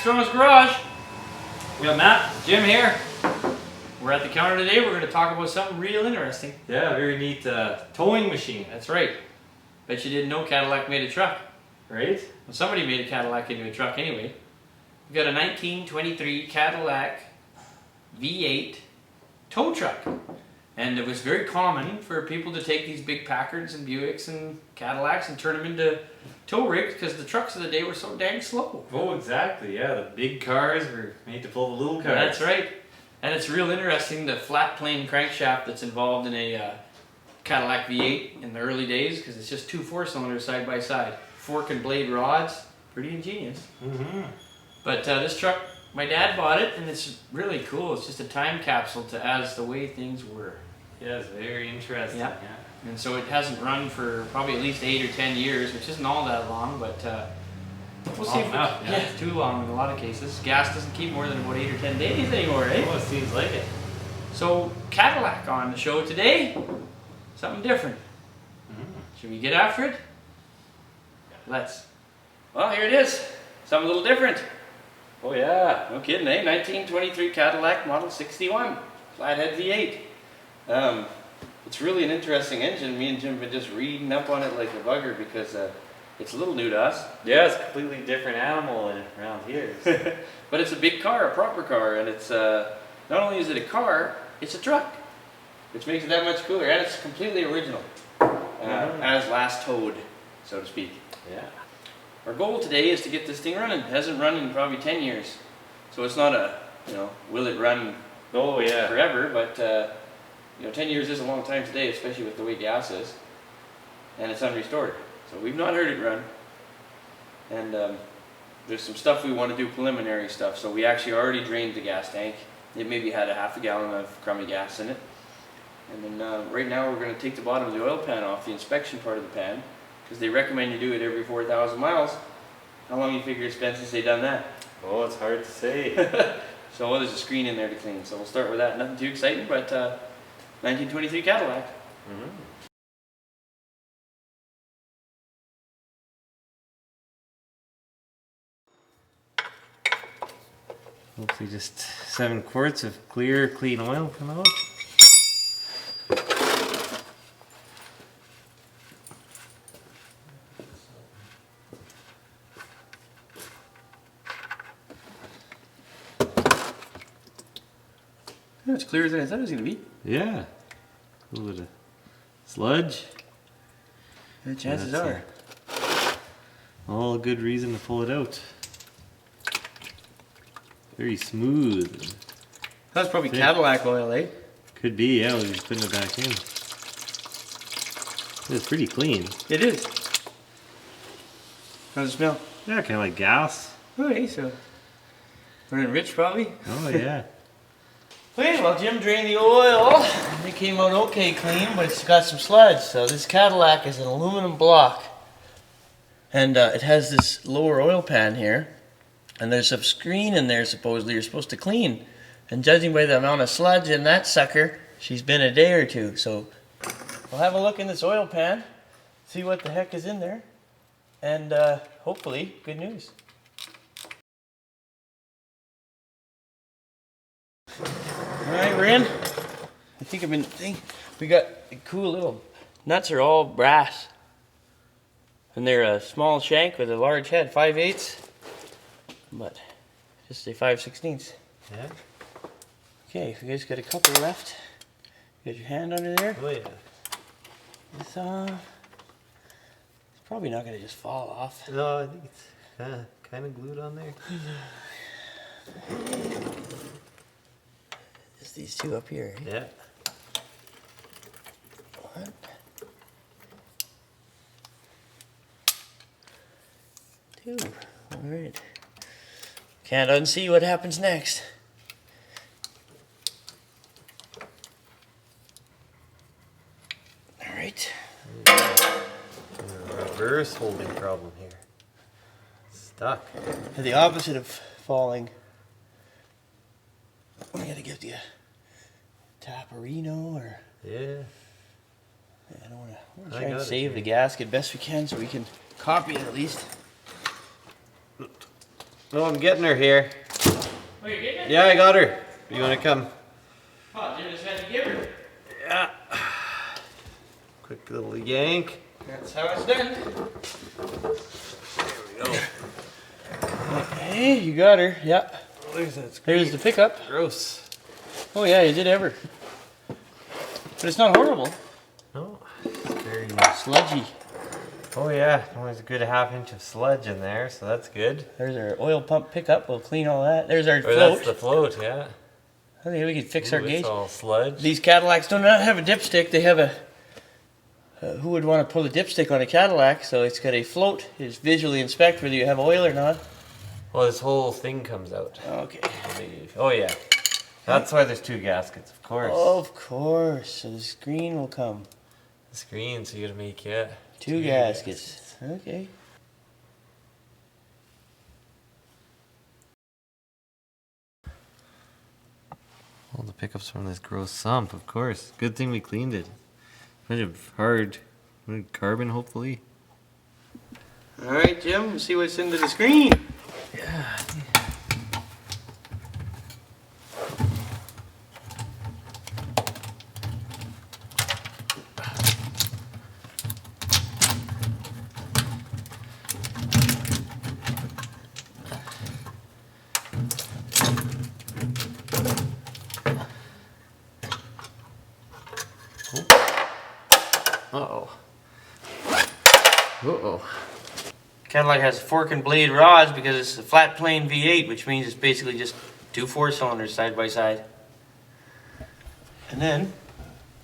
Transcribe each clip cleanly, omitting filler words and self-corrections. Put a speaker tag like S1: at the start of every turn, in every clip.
S1: Strong's Garage. We got Matt, Jim here. We're at the counter today. We're going to talk about something real interesting.
S2: Yeah, very neat towing machine.
S1: That's right. Bet you didn't know Cadillac made a truck.
S2: Right?
S1: Well, somebody made a Cadillac into a truck anyway. We've got a 1923 Cadillac V8 tow truck. And it was very common for people to take these big Packards and Buicks and Cadillacs and turn them into tow rigs because the trucks of the day were so dang slow.
S2: Oh, exactly. Yeah, the big cars were made to pull the little cars.
S1: That's right. And it's real interesting, the flat plane crankshaft that's involved in a Cadillac V8 in the early days, because it's just two 4-cylinders side by side. Fork and blade rods. Pretty ingenious.
S2: Mm-hmm.
S1: But this truck, my dad bought it, and it's really cool. It's just a time capsule to as the way things were.
S2: Yeah, it's very interesting.
S1: Yeah. And so it hasn't run for probably at least 8 or 10 years, which isn't all that long, but we'll see if it's too long in a lot of cases. Gas doesn't keep more than about 8 or 10 days anymore, eh?
S2: Oh, it seems like it.
S1: So Cadillac on the show today, something different. Should we get after it? Let's. Well, here it is. Something a little different.
S2: Oh, yeah.
S1: No kidding, eh? 1923 Cadillac Model 61, Flathead V8. It's really an interesting engine. Me and Jim have been just reading up on it like a bugger because it's a little new to us.
S2: Yeah, it's a completely different animal around here.
S1: But it's a big car, a proper car, and it's not only is it a car, it's a truck, which makes it that much cooler, and it's completely original, as last towed, so to speak.
S2: Yeah.
S1: Our goal today is to get this thing running. It hasn't run in probably 10 years, so it's not a, will it run forever, but 10 years is a long time today, especially with the way gas is, and it's unrestored. So we've not heard it run, and there's some stuff we want to do, preliminary stuff. So we actually already drained the gas tank. It maybe had a half a gallon of crummy gas in it. And then right now we're going to take the bottom of the oil pan off, the inspection part of the pan, because they recommend you do it every 4,000 miles. How long do you figure it's been since they've done that?
S2: Oh, it's hard to say.
S1: So there's a screen in there to clean. So we'll start with that. Nothing too exciting, but 1923 Cadillac.
S2: Hopefully just 7 quarts of clear, clean oil come out.
S1: It's clearer than I thought it was going to be.
S2: Yeah. A little bit of sludge.
S1: The chances are.
S2: All a good reason to pull it out. Very smooth.
S1: That's probably Cadillac oil, eh?
S2: Could be, yeah. We're just putting it back in. It's pretty clean.
S1: It is. How does it smell?
S2: Yeah, kind of like gas.
S1: Okay, so running rich probably.
S2: Oh yeah.
S1: Okay, well Jim drained the oil. It came out okay clean, but it's got some sludge. So this Cadillac is an aluminum block, and it has this lower oil pan here, and there's a screen in there supposedly you're supposed to clean. And judging by the amount of sludge in that sucker, she's been a day or two. So we'll have a look in this oil pan, see what the heck is in there, and hopefully good news. Alright, we're in. I think we got a cool little nuts are all brass. And they're a small shank with a large head, 5/8, but just a 5/16.
S2: Yeah.
S1: Okay, if you guys got a couple left, got your hand under there.
S2: Oh yeah.
S1: It's probably not gonna just fall off.
S2: No, I think it's kind of glued on there.
S1: Just these two up here. Eh?
S2: Yeah.
S1: 1, 2. All right. Can't unsee what happens next. All right.
S2: Reverse holding problem here. Stuck.
S1: The opposite of falling. I gotta get you Taparino or.
S2: Yeah.
S1: I don't want to try and save the gasket best we can so we can copy it at least.
S2: Oh, I'm getting her here.
S1: Oh, you're getting it?
S2: Yeah, I got her. You want to come?
S1: Oh, Jim just had to give her.
S2: Yeah. Quick little yank.
S1: That's how it's done.
S2: There we go.
S1: Hey, you got her. Yeah.
S2: There's that
S1: There's the pickup.
S2: Gross.
S1: Oh yeah, you did ever. But it's not horrible.
S2: No. It's very
S1: Sludgy.
S2: Oh yeah, always a good ½ inch of sludge in there, so that's good.
S1: There's our oil pump pickup. We'll clean all that. There's our
S2: Or
S1: float.
S2: that's the float, yeah.
S1: I think we could fix
S2: Ooh,
S1: our gauge.
S2: It's all sludge.
S1: These Cadillacs do not have a dipstick. They have a... who would want to pull a dipstick on a Cadillac? So it's got a float. It's visually inspect whether you have oil or not.
S2: Well, this whole thing comes out.
S1: Okay.
S2: Oh yeah. That's why there's 2 gaskets, of course.
S1: Of course. So the screen will come.
S2: The screen, so you gotta make, yeah.
S1: 2 gaskets. Okay.
S2: All the pickups from this gross sump, of course. Good thing we cleaned it. Bunch of hard carbon, hopefully.
S1: All right, Jim. We'll see what's into the screen.
S2: Yeah. Uh-oh. Uh-oh.
S1: Cadillac has fork and blade rods because it's a flat plane V8, which means it's basically just 2 4-cylinders side by side. And then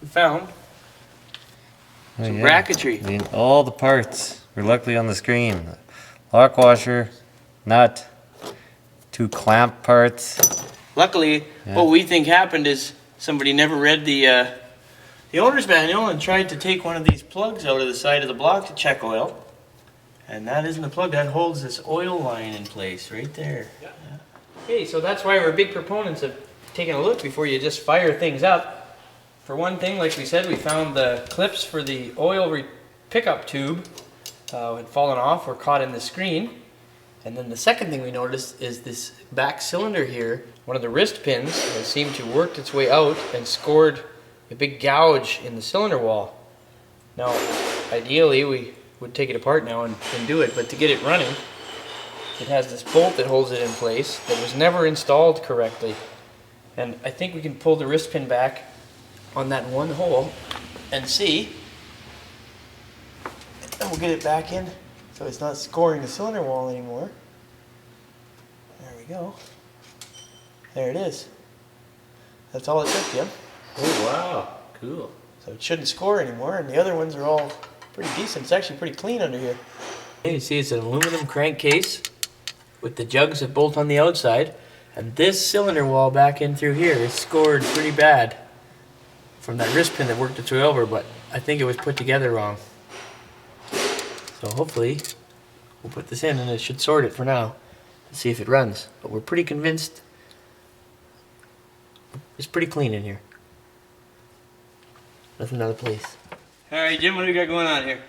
S1: we found some bracketry.
S2: I mean, all the parts were luckily on the screen. Lock washer, nut, 2 clamp parts.
S1: Luckily, what we think happened is somebody never read the owner's manual and tried to take one of these plugs out of the side of the block to check oil. And that isn't the plug, that holds this oil line in place right there. Yeah. Okay, so that's why we're big proponents of taking a look before you just fire things up. For one thing, like we said, we found the clips for the oil pickup tube had fallen off or caught in the screen. And then the second thing we noticed is this back cylinder here, one of the wrist pins has seemed to work its way out and scored a big gouge in the cylinder wall. Now, ideally we would take it apart now and do it, but to get it running, it has this bolt that holds it in place that was never installed correctly. And I think we can pull the wrist pin back on that one hole and see. And we'll get it back in so it's not scoring the cylinder wall anymore. There we go. There it is. That's all it took, Jim.
S2: Oh wow, cool.
S1: So it shouldn't score anymore, and the other ones are all pretty decent. It's actually pretty clean under here. You see it's an aluminum crankcase with the jugs that bolt on the outside, and this cylinder wall back in through here is scored pretty bad from that wrist pin that worked its way over, but I think it was put together wrong. So hopefully we'll put this in and it should sort it for now and see if it runs. But we're pretty convinced it's pretty clean in here. That's another place. Alright, Jim, what do we got going on here?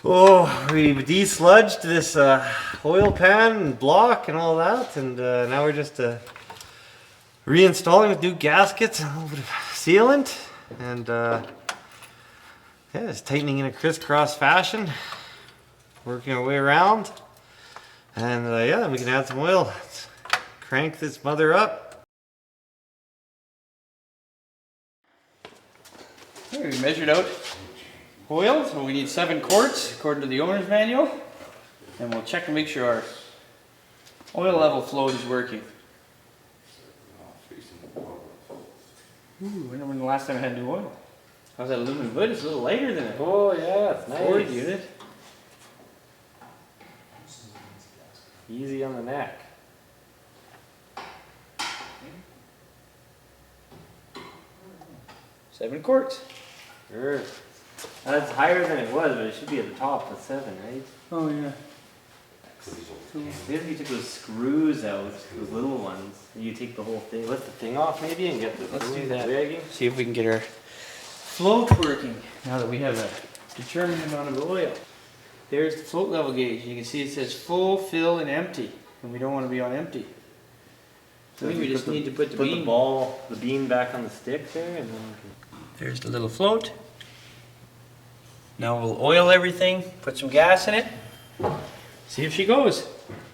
S2: Oh, we desludged this oil pan and block and all that, and now we're just reinstalling with new gaskets and a little bit of sealant, and yeah, just tightening in a crisscross fashion, working our way around, and yeah, we can add some oil. Let's crank this mother up.
S1: Here, we measured out oil, so we need 7 quarts according to the owner's manual, and we'll check and make sure our oil level flow is working. Ooh, I wonder when the last time I had new oil. How's that aluminum hood? It's a little lighter than a
S2: It's
S1: Ford unit.
S2: Easy on the neck.
S1: 7 quarts.
S2: Sure. That's higher than it was, but it should be at the top of 7, right?
S1: Oh yeah.
S2: Maybe you took those screws out, those little ones, and you take the whole thing, lift the thing off maybe, and get the
S1: Let's do that.
S2: rigging.
S1: See if we can get our float working now that we have a determined amount of oil. There's the float level gauge. You can see it says full, fill, and empty and we don't want to be on empty. So we just need to put the
S2: bean back on the stick there, and then
S1: There's the little float. Now we'll oil everything, put some gas in it, see if she goes.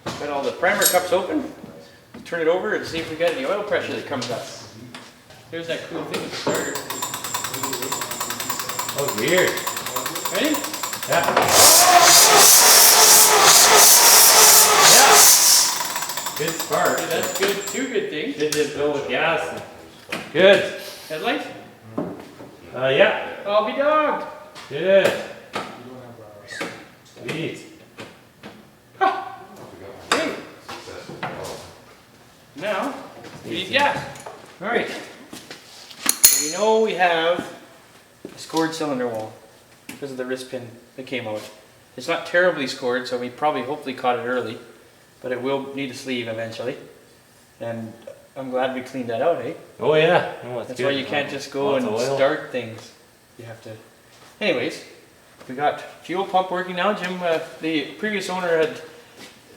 S1: Got all the primer cups open. Turn it over and see if we got any oil pressure that comes up. Here's that cool thing with the starter.
S2: oh, weird.
S1: Ready?
S2: Yeah. Good spark.
S1: Okay, that's good. Two good things.
S2: Did just go with gas. Good.
S1: Headlights?
S2: Yeah.
S1: I'll be dogged.
S2: Good. Sweet.
S1: Hey. Now, we need gas. All right. So we know we have a scored cylinder wall because of the wrist pin that came out. It's not terribly scored, so we probably hopefully caught it early, but it will need a sleeve eventually. And I'm glad we cleaned that out, eh?
S2: Oh yeah. Oh,
S1: That's
S2: good.
S1: why you can't just go
S2: Lots
S1: and
S2: of oil.
S1: start things. You have to. Anyways, we got fuel pump working now. Jim, the previous owner had,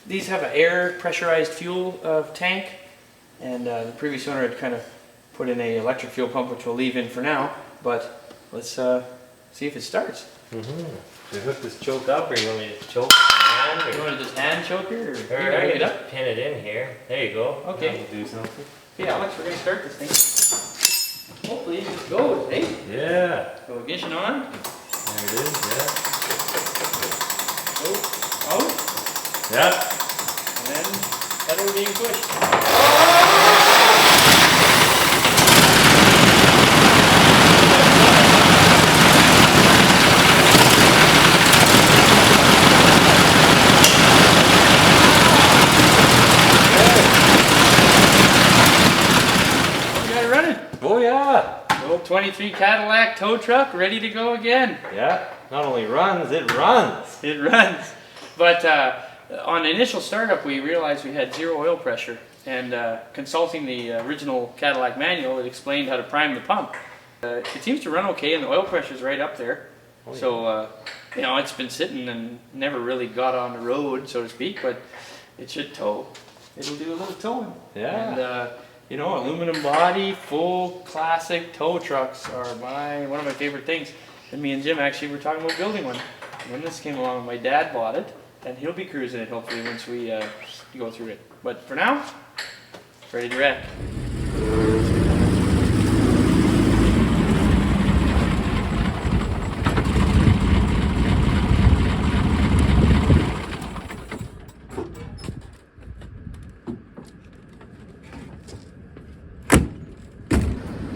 S1: these have an air pressurized fuel tank, and the previous owner had kind of put in a electric fuel pump, which we'll leave in for now, but let's see if it starts.
S2: To hook this choke up, or you want me to choke it in hand?
S1: You want to just hand choke it, or
S2: Or
S1: you
S2: I
S1: gotta
S2: can
S1: get
S2: just
S1: up?
S2: pin it in here. There you go.
S1: Okay.
S2: That'll do something.
S1: Yeah, Alex, we're gonna start this thing. Hopefully it just goes, eh?
S2: Yeah.
S1: So ignition on.
S2: There it is.
S1: Oh, out.
S2: Yeah.
S1: And then pedal being pushed. We got it running.
S2: Oh yeah.
S1: Old 23 Cadillac tow truck ready to go again.
S2: Yeah. Not only runs, it runs.
S1: It runs. But on initial startup, we realized we had zero oil pressure. And consulting the original Cadillac manual, it explained how to prime the pump. It seems to run okay, and the oil pressure's right up there.
S2: Oh, yeah.
S1: So, you know, it's been sitting and never really got on the road, so to speak, but it should tow. It'll do a little towing.
S2: Yeah.
S1: And, you know, aluminum body, full classic tow trucks are one of my favorite things. And me and Jim actually were talking about building one. When this came along, my dad bought it, and he'll be cruising it hopefully once we go through it. But for now, ready to wreck.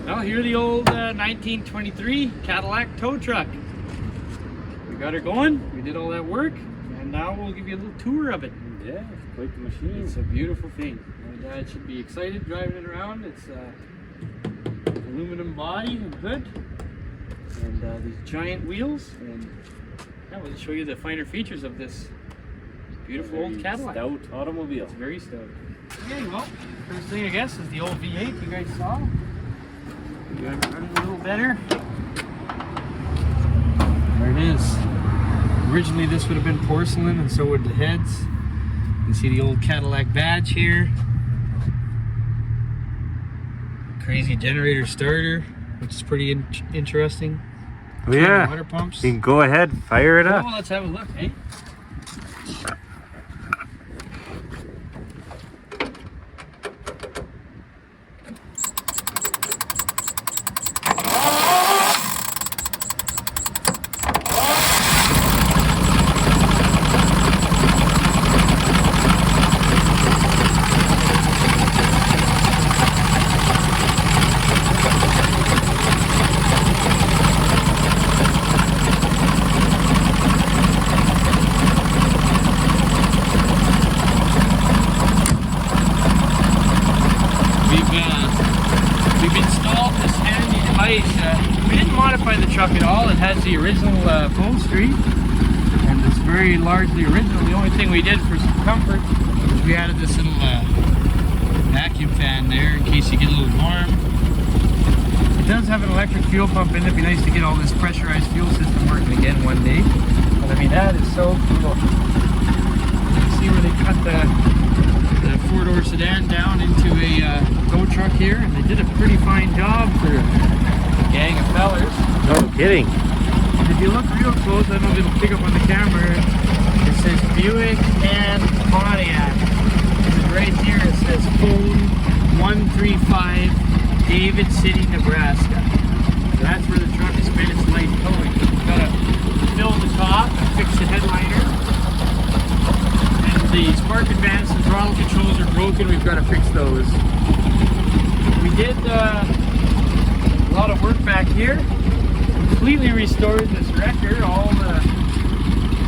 S1: Well, here's the old 1923 Cadillac tow truck. We got her going, we did all that work, and now we'll give you a little tour of it.
S2: Yeah, it's quite the machine.
S1: It's a beautiful thing. My dad should be excited driving it around. It's aluminum body and hood, and these giant wheels, and yeah, we'll show you the finer features of this beautiful old Cadillac.
S2: Stout automobile.
S1: It's very stout. Okay, well, first thing I guess is the old V8 you guys saw. We got it running a little better. There it is. Originally this would have been porcelain, and so would the heads. You can see the old Cadillac badge here. Crazy generator starter, which is pretty interesting.
S2: Yeah.
S1: Water pumps.
S2: You can go ahead, fire it up.
S1: Oh, let's have a look, eh? We've installed this handy device. We didn't modify the truck at all. It has the original upholstery, and it's very largely original. The only thing we did for some comfort is we added this little vacuum fan there in case you get a little warm. It does have an electric fuel pump in it. It'd be nice to get all this pressurized fuel system working again one day. But I mean, that is so cool. You can see where they cut the the four-door sedan down into a tow truck here, and they did a pretty fine job for a gang of fellers.
S2: No kidding.
S1: And if you look real close, I don't know if it'll pick up on the camera, it says Buick and Pontiac. And right here it says phone 135 David City, Nebraska. So that's where the truck has spent its life towing. We've got to fill the top and fix the headliner. And the spark advance and throttle controls are broken. We've got to fix those. We did a lot of work back here. Completely restored this wrecker. All the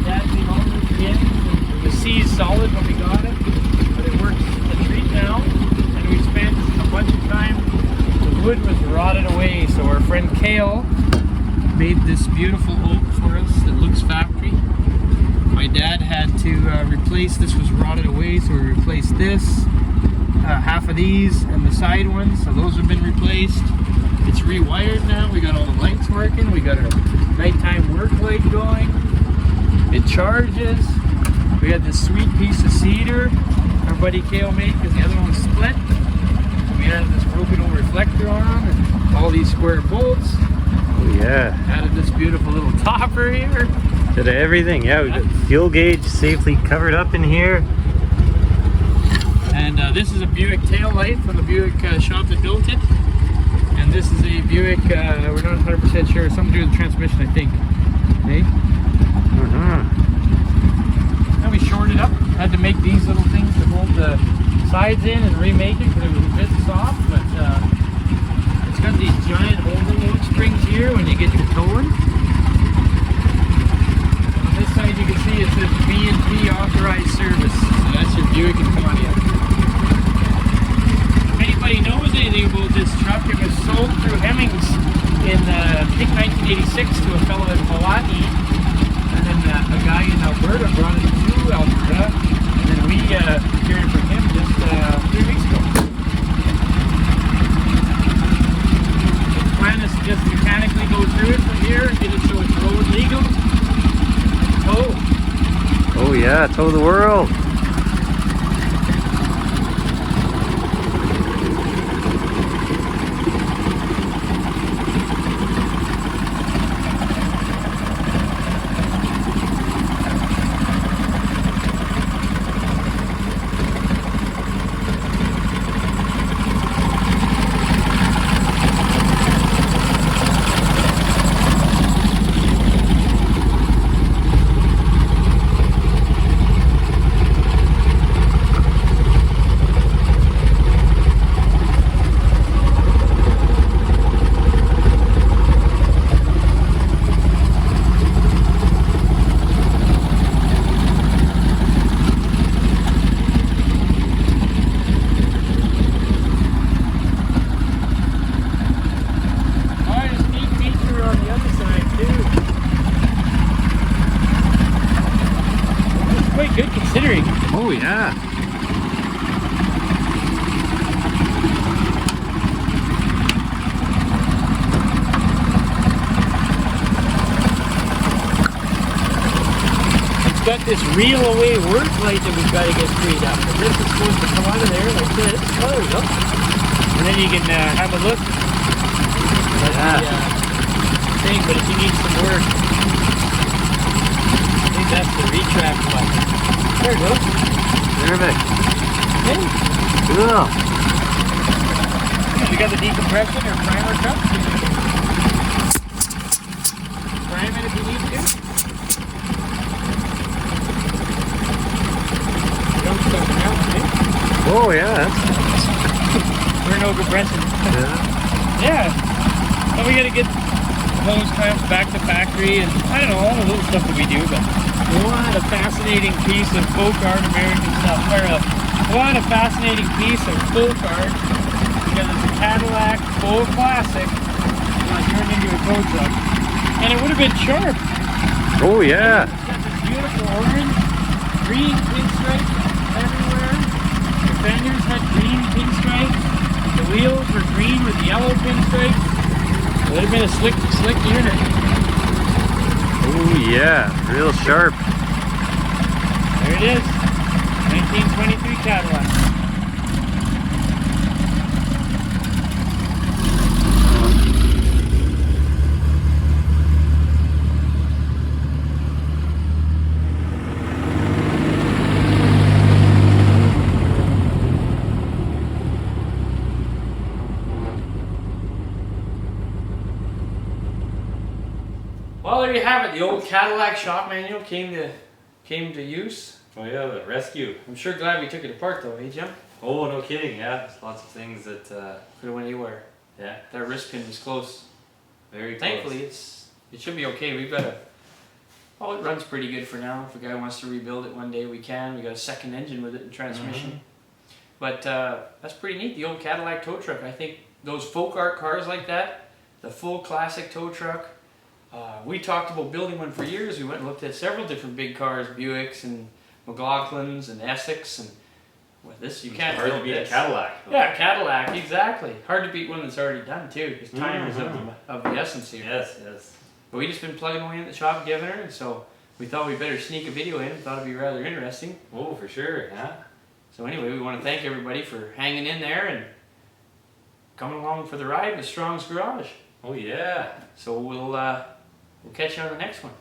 S1: dancing all the pins. The C is solid when we got it, but it works a treat now. And we spent a bunch of time. The wood was rotted away, so our friend Kale made this beautiful oak for us that looks factory. My dad had to replace, this was rotted away, so we replaced this, half of these and the side ones, so those have been replaced. It's rewired now, we got all the lights working, we got our nighttime work light going, it charges. We had this sweet piece of cedar our buddy Kale made because the other one split. We added this broken old reflector on and all these square bolts.
S2: Oh yeah.
S1: Added this beautiful little topper here.
S2: Did everything, yeah. We got fuel gauge safely covered up in here.
S1: And this is a Buick tail light from the Buick shop that built it. And this is a Buick, we're not 100% sure, something to do with the transmission, I think. Okay? And we shored it up. Had to make these little things to hold the sides in and remake it because it was a bit soft, but it's got these giant overload springs here when you get your towing. On this side you can see it says B&P authorized service, so that's your Buick and Pontiac. If anybody knows anything about this truck, it was sold through Hemmings in I think 1986 to a fellow in Hawaii, and then a guy in Alberta brought it to Alberta, and then we procured it from him just 3 weeks ago. The plan is to just mechanically go through it from here and get it so it's road legal. Tow.
S2: Oh yeah, tow the world.
S1: Good considering.
S2: Oh yeah.
S1: It's got this reel away work light that we've got to get freed up. And this is supposed to come out of there like this. Oh, there we go. And then you can have a look at the thing, but if you need some work, I think that's the retract button. There it goes.
S2: Perfect.
S1: Okay.
S2: Cool.
S1: You got the decompression or primer cup. Prime it if you need to. Don't stuff it out, eh?
S2: Oh yeah, that's
S1: We're no compression. Yeah. So we gotta get hose clamps back to factory and I don't know, all the little stuff that we do, but what a fascinating piece of folk art, American stuff. What a fascinating piece of folk art, because it's a Cadillac full classic turned into a tow truck. And it would have been sharp.
S2: Oh yeah.
S1: It's got this beautiful orange, green pinstripes everywhere. The fenders had green pinstripes. The wheels were green with yellow pinstripes. It would have been a slick unit.
S2: Oh yeah, real sharp.
S1: There it is, 1923 Cadillac. Well, there you have it. The old Cadillac shop manual came to use.
S2: Oh yeah, the rescue.
S1: I'm sure glad we took it apart though, eh, Jim?
S2: Oh, no kidding. Yeah, there's lots of things that.
S1: Could have went anywhere.
S2: Yeah.
S1: That wrist pin was close.
S2: Very close.
S1: Thankfully, it should be okay. We've got oh, it runs pretty good for now. If a guy wants to rebuild it one day, we can. We got a second engine with it and transmission. But that's pretty neat. The old Cadillac tow truck. I think those folk art cars like that, the full classic tow truck. We talked about building one for years. We went and looked at several different big cars, Buicks and McLaughlins and Essex, and with this you can't
S2: hard to beat a Cadillac. Though.
S1: Yeah, Cadillac, exactly. Hard to beat one that's already done too, because time is of the essence here.
S2: Yes, yes.
S1: But we just been plugging away in the shop, giving her, and so we thought we'd better sneak a video in. Thought it'd be rather interesting.
S2: Oh, for sure, yeah.
S1: So anyway, we want to thank everybody for hanging in there and coming along for the ride with Strong's Garage.
S2: Oh yeah.
S1: So we'll catch you on the next one.